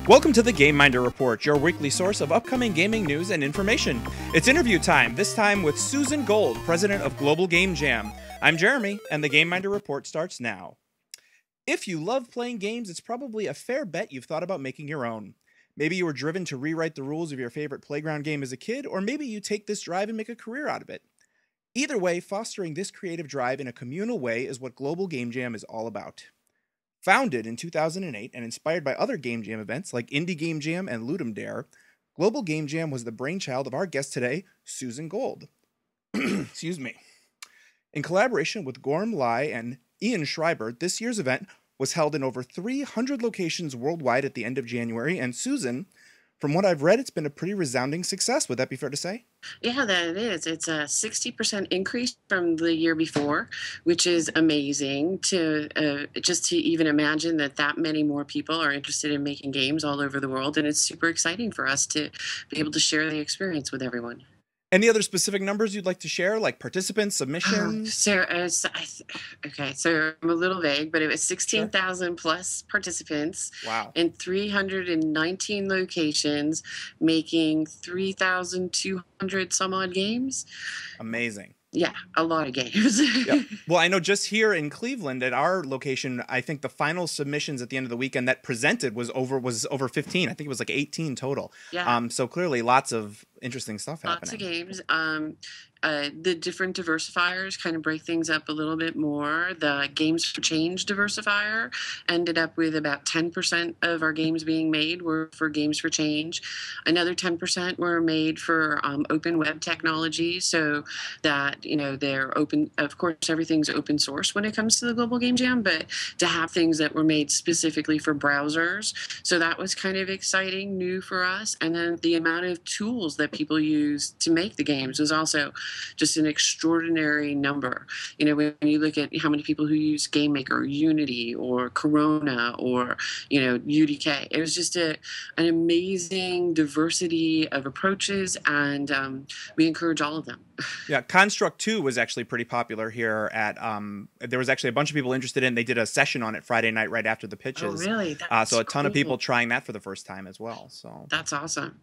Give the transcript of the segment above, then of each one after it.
Welcome to the GameMinder Report, your weekly source of upcoming gaming news and information. It's interview time, this time with Susan Gold, president of Global Game Jam. I'm Jeremy, and the GameMinder Report starts now. If you love playing games, it's probably a fair bet you've thought about making your own. Maybe you were driven to rewrite the rules of your favorite playground game as a kid, or maybe you take this drive and make a career out of it. Either way, fostering this creative drive in a communal way is what Global Game Jam is all about. Founded in 2008 and inspired by other Game Jam events like Indie Game Jam and Ludum Dare, Global Game Jam was the brainchild of our guest today, Susan Gold. Excuse me. In collaboration with Gorm Lai and Ian Schreiber, this year's event was held in over 300 locations worldwide at the end of January, and Susan, from what I've read, it's been a pretty resounding success. Would that be fair to say? Yeah, that it is. It's a 60% increase from the year before, which is amazing to just to even imagine that many more people are interested in making games all over the world. And it's super exciting for us to be able to share the experience with everyone. Any other specific numbers you'd like to share, like participants, submissions? Okay, so I'm a little vague, but it was Sure. 16,000 plus participants Wow. in 319 locations, making 3,200 some odd games. Amazing. Yeah, a lot of games. Yep. Well, I know just here in Cleveland at our location, I think the final submissions at the end of the weekend that presented was over 15. I think it was like 18 total. Yeah. So clearly lots of interesting stuff Lots of happening. games. The different diversifiers kind of break things up a little bit more. The Games for Change diversifier ended up with about 10% of our games being made were for Games for Change. Another 10% were made for open web technology, so that, they're open. Of course, everything's open source when it comes to the Global Game Jam, but to have things that were made specifically for browsers. So that was kind of exciting, new for us. And then the amount of tools that people use to make the games was also just an extraordinary number. When you look at how many people who use Game Maker, Unity, or Corona, or UDK, it was just an amazing diversity of approaches, and we encourage all of them. Yeah, Construct 2 was actually pretty popular here at there was actually a bunch of people interested in. They did a session on it Friday night right after the Oh, pitches. really? That's So a ton of people cool. trying that for the first time as well. So That's awesome.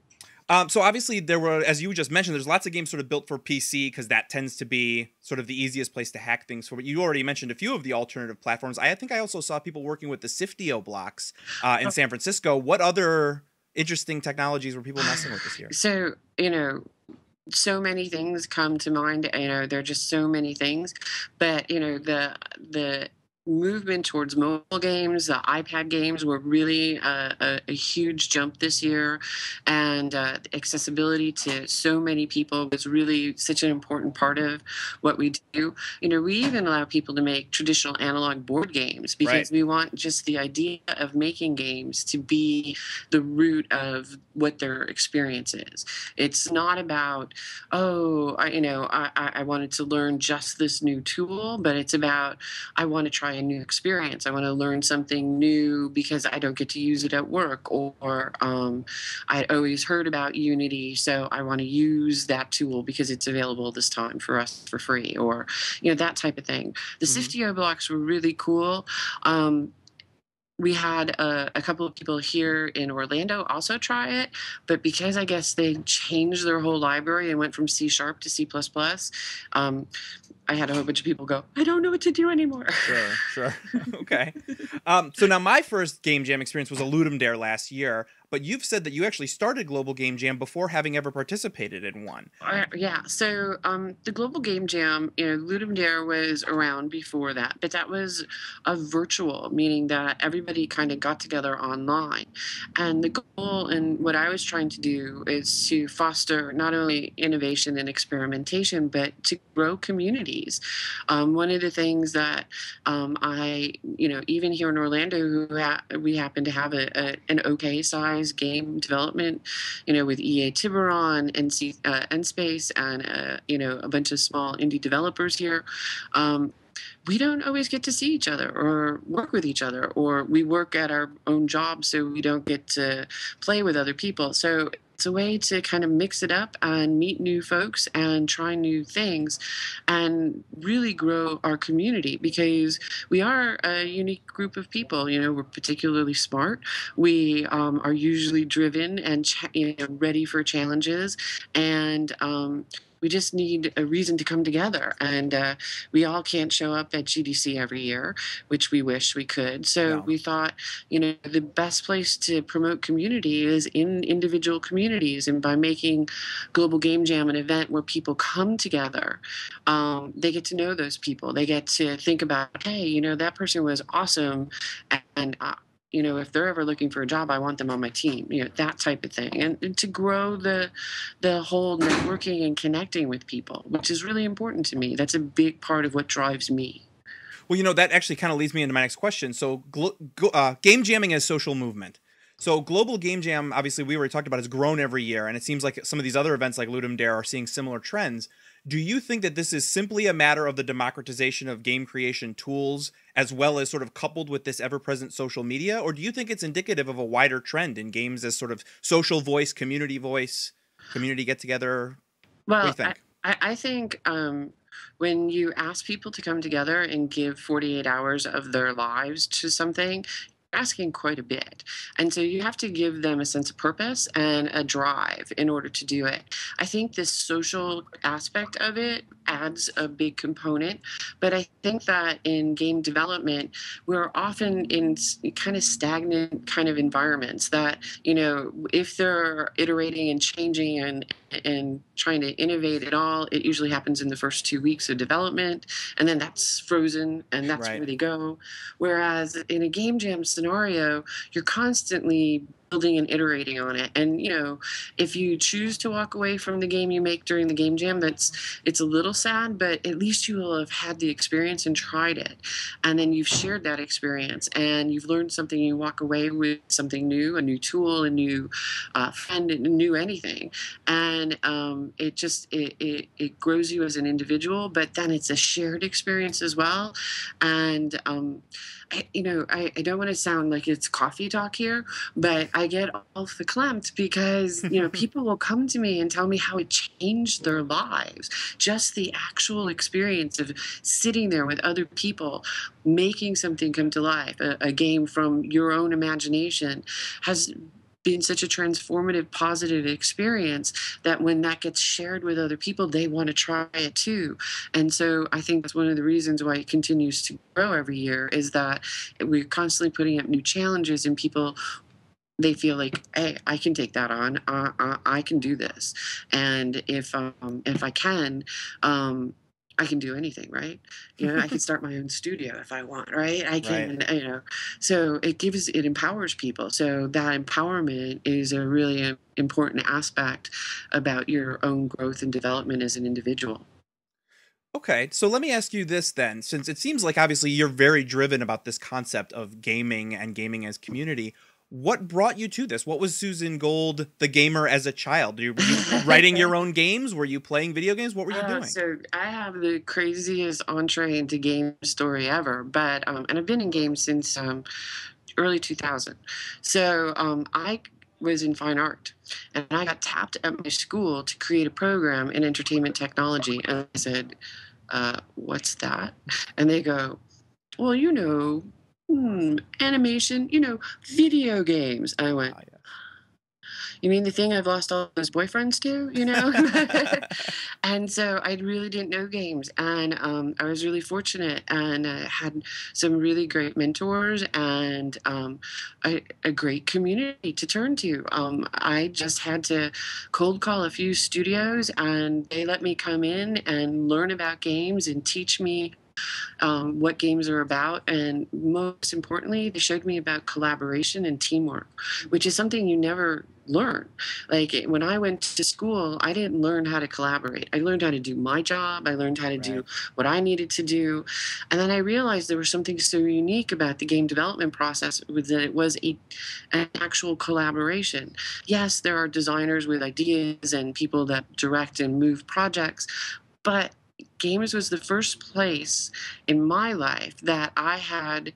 So obviously there were, as you just mentioned, there's lots of games sort of built for PC because that tends to be sort of the easiest place to hack things for. But you already mentioned a few of the alternative platforms. I think I also saw people working with the Siftio blocks in San Francisco. What other interesting technologies were people messing with this year? So, so many things come to mind. There are just so many things, but the movement towards mobile games, the iPad games were really a huge jump this year, and accessibility to so many people was really such an important part of what we do. We even allow people to make traditional analog board games Right. because we want just the idea of making games to be the root of what their experience is. It's not about, I wanted to learn just this new tool, but it's about, I want to try a new experience. I want to learn something new because I don't get to use it at work, or I always heard about Unity, so I want to use that tool because it's available this time for us for free, or that type of thing. The Hmm. Siftio blocks were really cool. We had a couple of people here in Orlando also try it, but because I guess they changed their whole library and went from C# to C++, I had a whole bunch of people go, I don't know what to do anymore. Sure. Okay. So now my first Game Jam experience was a Ludum Dare last year, but you've said that you actually started Global Game Jam before having ever participated in one. Yeah, so the Global Game Jam, Ludum Dare was around before that, but that was a virtual, meaning that everybody kind of got together online. And the goal and what I was trying to do is to foster not only innovation and experimentation, but to grow communities. One of the things that even here in Orlando, we happen to have an okay size game development, with EA Tiburon, NSpace, and a bunch of small indie developers here. We don't always get to see each other or work with each other, or we work at our own jobs, so we don't get to play with other people. So it's a way to kind of mix it up and meet new folks and try new things and really grow our community because we are a unique group of people. We're particularly smart. We are usually driven and ready for challenges. And we just need a reason to come together. And we all can't show up at GDC every year, which we wish we could. So No. we thought, the best place to promote community is in individual communities. And by making Global Game Jam an event where people come together, they get to know those people. They get to think about, hey, that person was awesome. And if they're ever looking for a job, I want them on my team, that type of thing. And to grow the whole networking and connecting with people, which is really important to me. That's a big part of what drives me. Well, that actually kind of leads me into my next question. So, game jamming as social movement. So, Global Game Jam, obviously, we already talked about, has grown every year, and it seems like some of these other events like Ludum Dare are seeing similar trends. Do you think that this is simply a matter of the democratization of game creation tools, as well as sort of coupled with this ever-present social media, or do you think it's indicative of a wider trend in games as sort of social voice, community get-together? What do you Well, think? I think when you ask people to come together and give 48 hours of their lives to something, you're asking quite a bit. And so you have to give them a sense of purpose and a drive in order to do it. I think this social aspect of it adds a big component. But I think that in game development, we're often in kind of stagnant kind of environments that, if they're iterating and changing and trying to innovate at all, it usually happens in the first 2 weeks of development, and then that's frozen, and that's Right. where they go. Whereas in a game jam scenario, you're constantly building and iterating on it. And if you choose to walk away from the game you make during the game jam, it's a little sad, but at least you will have had the experience and tried it. And then you've shared that experience and you've learned something. You walk away with something new, a new tool, a new friend, a new anything. And it grows you as an individual, but then it's a shared experience as well. And I don't want to sound like it's coffee talk here, but I get all verklempt because, people will come to me and tell me how it changed their lives. Just the actual experience of sitting there with other people, making something come to life, a game from your own imagination, has been such a transformative, positive experience that when that gets shared with other people, they want to try it too. And so I think that's one of the reasons why it continues to grow every year is that we're constantly putting up new challenges and people, they feel like, hey, I can take that on. I can do this. And if I can, I can do anything, right? I can start my own studio if I want, right? I Right. can, so it empowers people. So that empowerment is a really important aspect about your own growth and development as an individual. Okay, so let me ask you this then, since it seems like obviously you're very driven about this concept of gaming and gaming as community. What brought you to this? What was Susan Gold, the gamer as a child? Were you writing your own games? Were you playing video games? What were you doing? So I have the craziest entree into game story ever, but and I've been in games since early 2000. So I was in fine art, and I got tapped at my school to create a program in entertainment technology, and I said, "What's that?" And they go, "Well, animation, video games." I went, Ah, yes. "You mean the thing I've lost all those boyfriends to?" And so I really didn't know games, and I was really fortunate and had some really great mentors and a great community to turn to. I just had to cold call a few studios, and they let me come in and learn about games and teach me what games are about. And most importantly, they showed me about collaboration and teamwork, which is something you never learn. Like when I went to school, I didn't learn how to collaborate. I learned how to do my job. I learned how to do Right. what I needed to do. And then I realized there was something so unique about the game development process was that it was an actual collaboration. Yes, there are designers with ideas and people that direct and move projects, but games was the first place in my life that I had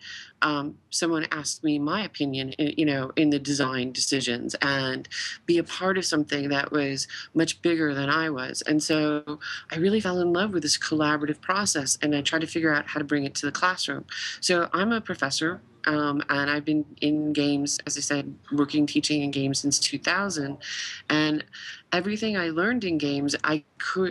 someone ask me my opinion, in the design decisions and be a part of something that was much bigger than I was. And so I really fell in love with this collaborative process, and I tried to figure out how to bring it to the classroom. So I'm a professor. And I've been in games, as I said, working, teaching in games since 2000. And everything I learned in games, I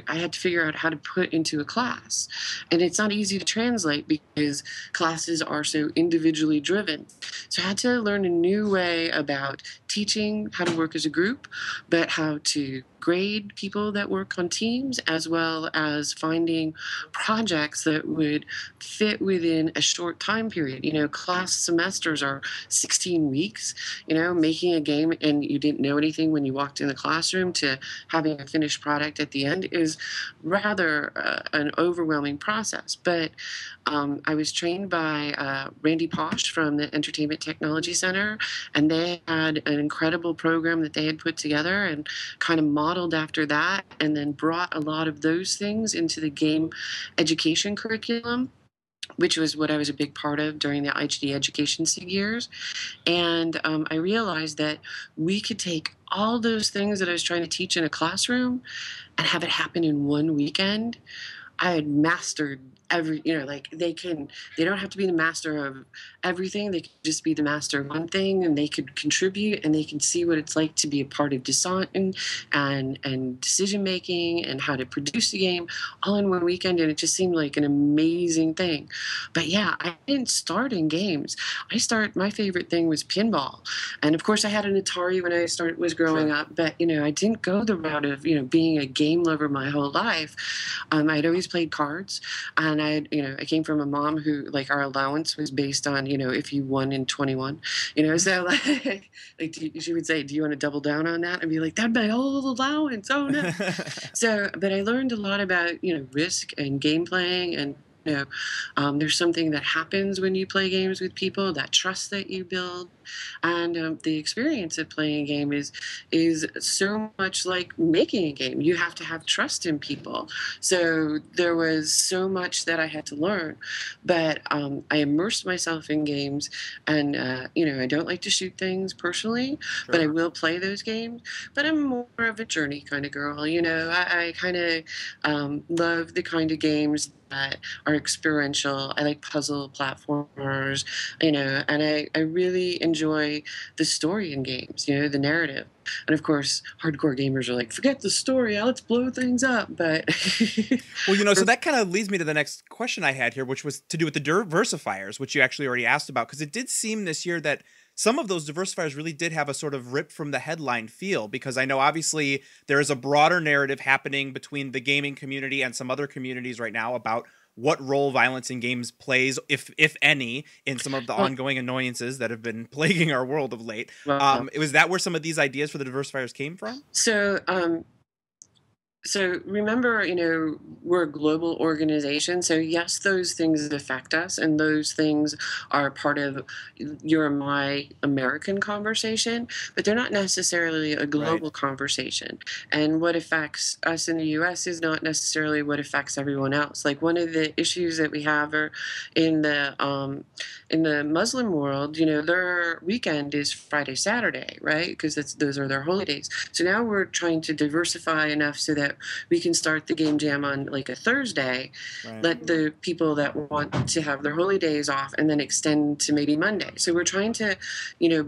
had to figure out how to put into a class. And it's not easy to translate because classes are so individually driven. So I had to learn a new way about teaching how to work as a group, but how to grade people that work on teams, as well as finding projects that would fit within a short time period. Class semesters are 16 weeks. Making a game and you didn't know anything when you walked in the classroom to having a finished product at the end is rather an overwhelming process. But I was trained by Randy Posh from the Entertainment Technology Center, and they had an incredible program that they had put together and kind of modeled after that, and then brought a lot of those things into the game education curriculum, which was what I was a big part of during the HD education years. And I realized that we could take all those things that I was trying to teach in a classroom and have it happen in one weekend. I had mastered like they don't have to be the master of everything. They could just be the master of one thing, and they could contribute, and they can see what it's like to be a part of design and decision making and how to produce the game all in one weekend. And it just seemed like an amazing thing. But yeah, I didn't start in games. My favorite thing was pinball. And of course I had an Atari when I was growing Sure. up, but I didn't go the route of, being a game lover my whole life. I'd always played cards, and I came from a mom who, like, our allowance was based on, if you won in 21, so like she would say, "Do you want to double down on that?" I'd be like, "That'd be my whole allowance. Oh no." So, but I learned a lot about, risk and game playing, and there's something that happens when you play games with people, that trust that you build, and the experience of playing a game is so much like making a game. You have to have trust in people. So there was so much that I had to learn, but I immersed myself in games, and I don't like to shoot things personally, but I Sure. will play those games. But I'm more of a journey kind of girl. I kind of love the kind of games that are experiential. I like puzzle platformers, and I really enjoy the story in games, the narrative. And of course, hardcore gamers are like, forget the story, let's blow things up. But Well, so that kind of leads me to the next question I had here, which was to do with the diversifiers, which you actually already asked about, because it did seem this year that some of those diversifiers really did have a sort of rip from the headline feel, because I know obviously there is a broader narrative happening between the gaming community and some other communities right now about what role violence in games plays, if any, in some of the well, ongoing annoyances that have been plaguing our world of late. well, Was that where some of these ideas for the diversifiers came from? so so remember, we're a global organization. So yes, those things affect us, and those things are part of your and my American conversation, but they're not necessarily a Right. global conversation. And what affects us in the US is not necessarily what affects everyone else. Like, one of the issues that we have are in the Muslim world, their weekend is Friday, Saturday, right? Because those are their holy days. So now we're trying to diversify enough so that we can start the game jam on like a Thursday, Right. let the people that want to have their holy days off, and then extend to maybe Monday. So we're trying to,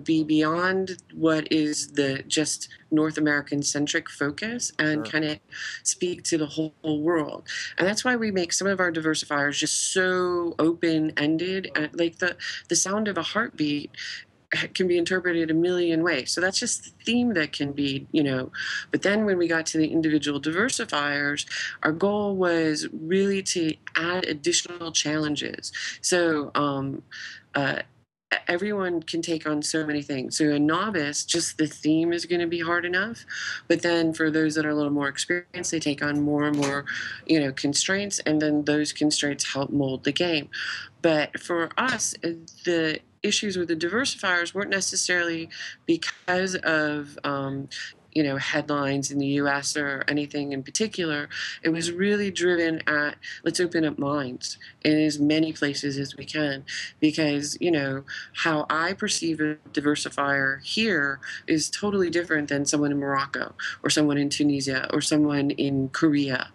be beyond what is the just North American centric focus, and Sure. kind of speak to the whole world. And that's why we make some of our diversifiers just so open ended. Like the sound of a heartbeat can be interpreted a million ways. So that's just the theme that can be, But then when we got to the individual diversifiers, our goal was really to add additional challenges. So uh, everyone can take on so many things. So a novice, just the theme is going to be hard enough. But then for those that are a little more experienced, they take on more and more, constraints, and then those constraints help mold the game. But for us, the issues with the diversifiers weren't necessarily because of headlines in the US or anything in particular. It was really driven at, let's open up minds in as many places as we can, because how I perceive a diversifier here is totally different than someone in Morocco or someone in Tunisia or someone in Korea.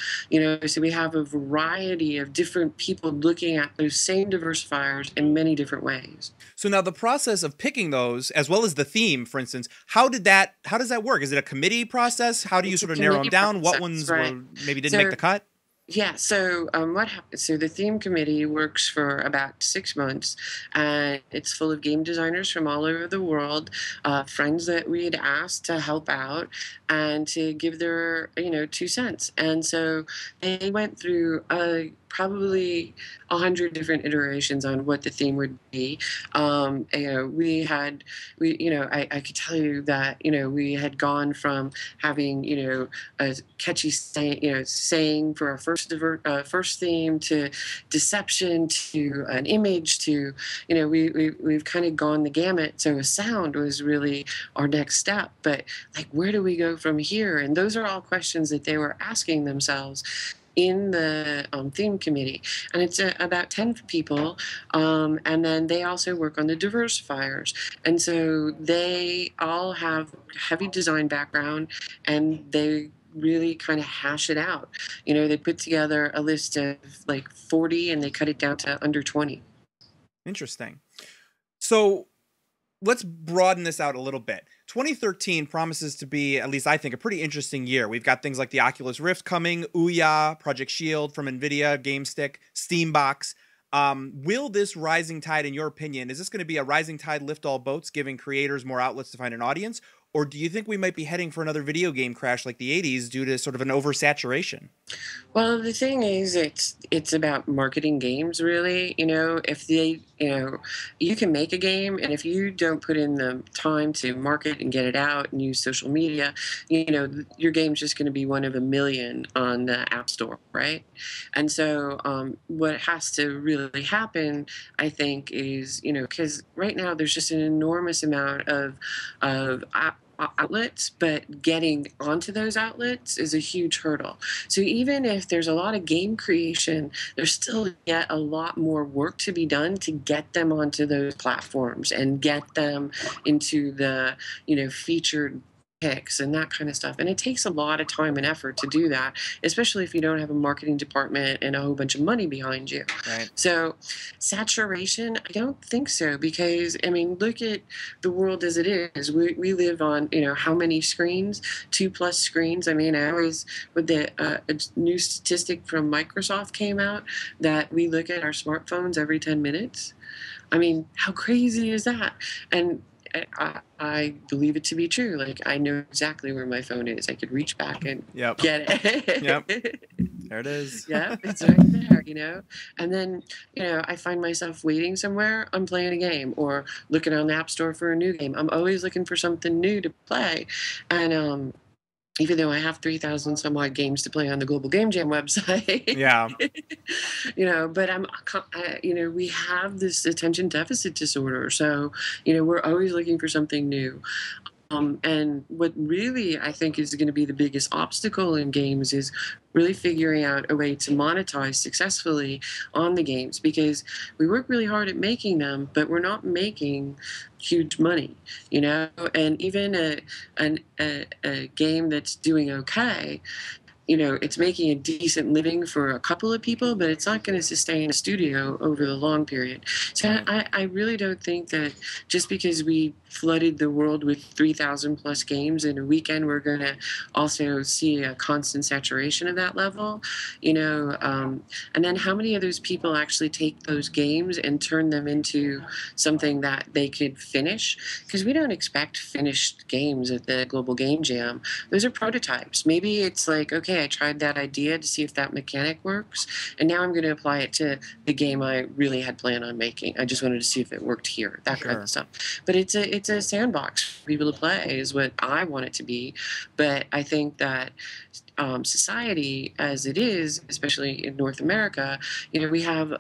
So we have a variety of different people looking at those same diversifiers in many different ways. So now the process of picking those, as well as the theme, for instance, how does that work? Is it a committee process? How do you It's a sort of narrow them committee down? What process, ones right? were maybe didn't make So the cut? yeah, so what happens? So the theme committee works for about 6 months, and it's full of game designers from all over the world, friends that we had asked to help out and to give their 2 cents. And so they went through probably 100 different iterations on what the theme would be. I could tell you that we had gone from having a catchy saying for our first theme, to deception, to an image, to we've kind of gone the gamut. So a sound was really our next step, but like, where do we go from here? And those are all questions that they were asking themselves in the theme committee. And it's about 10 people, and then they also work on the diversifiers, and so they all have heavy design background, and they really kind of hash it out. They put together a list of like 40, and they cut it down to under 20. Interesting. So let's broaden this out a little bit. 2013 promises to be, at least I think, a pretty interesting year. We've got things like the Oculus Rift coming, Ouya, Project Shield from NVIDIA, GameStick, Steambox. Will this rising tide, in your opinion, is this going to be a rising tide lift all boats, giving creators more outlets to find an audience? Or do you think we might be heading for another video game crash like the 80s due to sort of an oversaturation? Well, the thing is, it's about marketing games, really. If you can make a game, and if you don't put in the time to market and get it out and use social media, your game's just going to be one of a million on the App Store, right? And so, what has to really happen, I think, is because right now there's just an enormous amount of outlets, but getting onto those outlets is a huge hurdle. So even if there's a lot of game creation, there's still yet a lot more work to be done to get them onto those platforms and get them into the featured picks and that kind of stuff. And it takes a lot of time and effort to do that, especially if you don't have a marketing department and a whole bunch of money behind you. Right. So saturation, I don't think so, because I mean, look at the world as it is. We live on how many screens? 2+ screens. I mean, I always, with the a new statistic from Microsoft came out that we look at our smartphones every 10 minutes. I mean, how crazy is that? And I believe it to be true. Like, I know exactly where my phone is. I could reach back and Yep. get it. Yep. There it is. Yeah, it's right there. And then, I find myself waiting somewhere. I'm playing a game or looking on the App Store for a new game. I'm always looking for something new to play. And even though I have 3,000 some odd games to play on the Global Game Jam website, Yeah. but we have this attention deficit disorder. So, we're always looking for something new. And what really I think is going to be the biggest obstacle in games is really figuring out a way to monetize successfully on the games, because we work really hard at making them, but we're not making huge money, and even a game that's doing okay, it's making a decent living for a couple of people, but it's not going to sustain a studio over the long period. So I really don't think that just because we flooded the world with 3,000 plus games in a weekend, we're going to also see a constant saturation of that level, and then how many of those people actually take those games and turn them into something that they could finish? Because we don't expect finished games at the Global Game Jam. Those are prototypes. Maybe it's like, okay, I tried that idea to see if that mechanic works, and now I'm going to apply it to the game I really had planned on making. I just wanted to see if it worked here, that kind of stuff. But it's a sandbox for people to play, is what I want it to be. But I think that society as it is, especially in North America, we have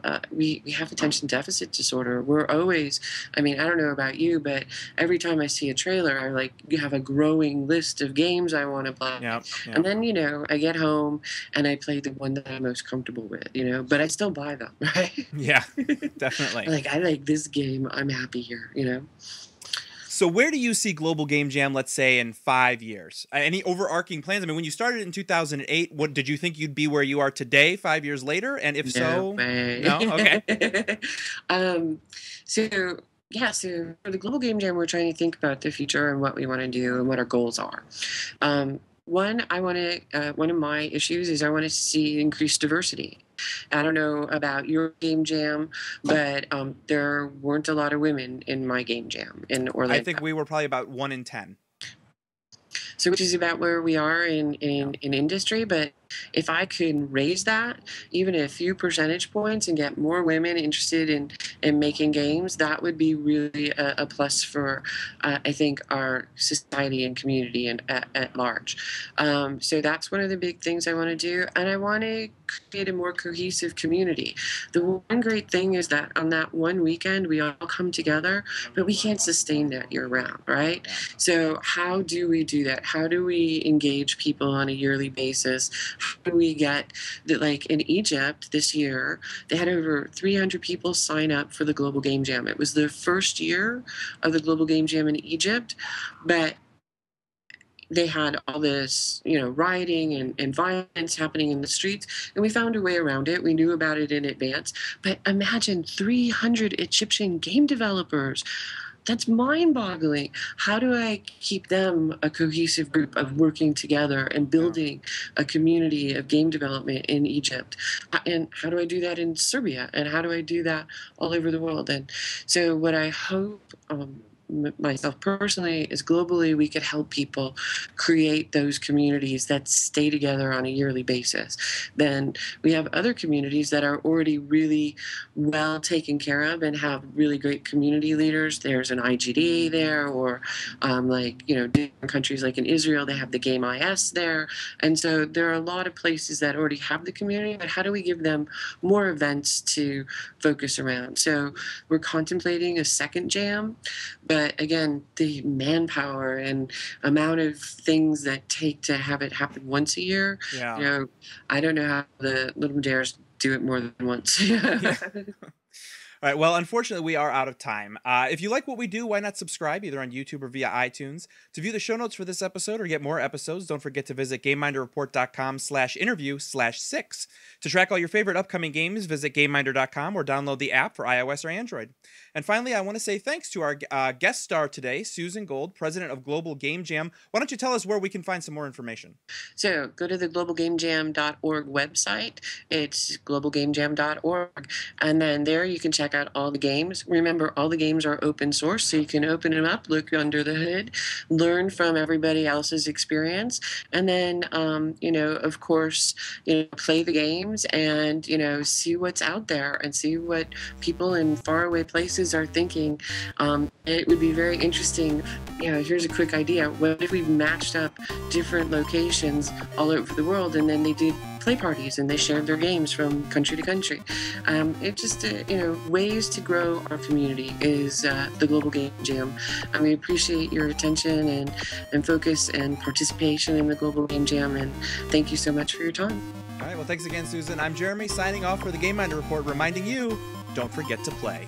attention deficit disorder. We're always, I mean, I don't know about you, but every time I see a trailer, I like you have a growing list of games I want to play, Yeah, yeah. and then I get home and I play the one that I'm most comfortable with, but I still buy them, right? Yeah, definitely. Like I like this game, I'm happy here. So where do you see Global Game Jam, let's say, in 5 years? Any overarching plans? I mean, when you started in 2008, what did you think you'd be where you are today 5 years later? And if No so, way. no? Okay. um, so yeah, so for the Global Game Jam, we're trying to think about the future and what we want to do and what our goals are. One of my issues is I want to see increased diversity. I don't know about your game jam, but there weren't a lot of women in my game jam in I think Orlando. we were probably about 1 in 10. So which is about where we are in Yeah. industry. But if I could raise that even a few percentage points and get more women interested in making games, that would be really a plus for I think our society and community and at large. So that's one of the big things I want to do, and I want to create a more cohesive community. The one great thing is that on that one weekend we all come together, but we can't sustain that year round, right? Yeah. So how do we do that? How do we engage people on a yearly basis? How do we get that? Like in Egypt this year, they had over 300 people sign up for the Global Game Jam. It was the first year of the Global Game Jam in Egypt, but they had all this, rioting and violence happening in the streets, and we found a way around it. We knew about it in advance. But imagine 300 Egyptian game developers. That's mind-boggling. How do I keep them a cohesive group of working together and building a community of game development in Egypt? And how do I do that in Serbia? And how do I do that all over the world? And so what I hope myself personally is globally we could help people create those communities that stay together on a yearly basis. Then we have other communities that are already really well taken care of and have really great community leaders. There's an IGD there, or different countries like in Israel, they have the Game IS there. And so there are a lot of places that already have the community, but how do we give them more events to focus around? So we're contemplating a second jam, but again, the manpower and amount of things that take to have it happen once a year, Yeah. I don't know how the Ludum dares do it more than once. Yeah. All right. Well, unfortunately, we are out of time. If you like what we do, why not subscribe either on YouTube or via iTunes? To view the show notes for this episode or get more episodes, don't forget to visit GameMinderReport.com/interview/6. To track all your favorite upcoming games, visit GameMinder.com or download the app for iOS or Android. And finally, I want to say thanks to our guest star today, Susan Gold, president of Global Game Jam. Why don't you tell us where we can find some more information? So go to the globalgamejam.org website. It's globalgamejam.org. And then there you can check out all the games. Remember, all the games are open source, so you can open them up, look under the hood, learn from everybody else's experience, and then, of course, play the games and, see what's out there and see what people in faraway places are thinking. It would be very interesting. Here's a quick idea. What if we matched up different locations all over the world, and then they did play parties and they shared their games from country to country? It just, ways to grow our community is the Global Game Jam. And we appreciate your attention and focus and participation in the Global Game Jam. And thank you so much for your time. All right. Well, thanks again, Susan. I'm Jeremy, signing off for the Game Minder Report, reminding you, don't forget to play.